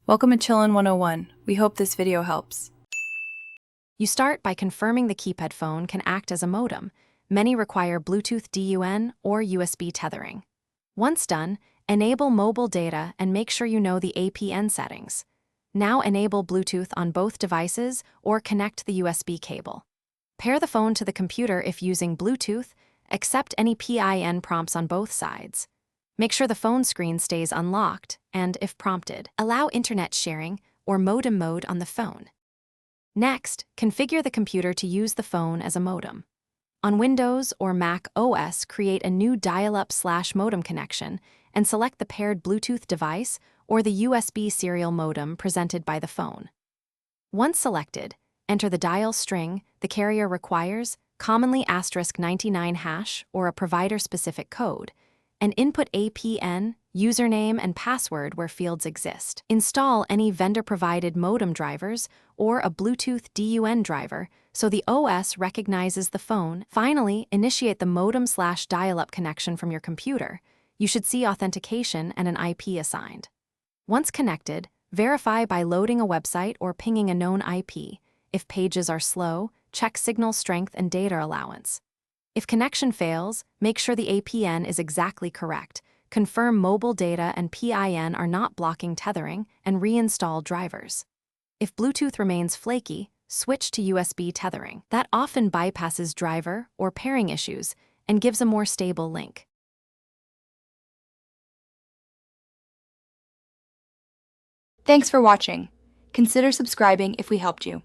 Welcome to Chillin' 101. We hope this video helps. You start by confirming the keypad phone can act as a modem. Many require Bluetooth DUN or USB tethering. Once done, enable mobile data and make sure you know the APN settings. Now enable Bluetooth on both devices or connect the USB cable. Pair the phone to the computer if using Bluetooth, accept any PIN prompts on both sides. Make sure the phone screen stays unlocked and, if prompted, allow internet sharing or modem mode on the phone. Next, configure the computer to use the phone as a modem. On Windows or Mac OS, create a new dial-up/modem connection and select the paired Bluetooth device or the USB serial modem presented by the phone. Once selected, enter the dial string the carrier requires, commonly *99# or a provider-specific code, and input APN, username, and password where fields exist. Install any vendor-provided modem drivers or a Bluetooth DUN driver so the OS recognizes the phone. Finally, initiate the modem/dial-up connection from your computer. You should see authentication and an IP assigned. Once connected, verify by loading a website or pinging a known IP. If pages are slow, check signal strength and data allowance. If connection fails, make sure the APN is exactly correct, confirm mobile data and PIN are not blocking tethering, and reinstall drivers. If Bluetooth remains flaky, switch to USB tethering. That often bypasses driver or pairing issues and gives a more stable link. Thanks for watching. Consider subscribing if we helped you.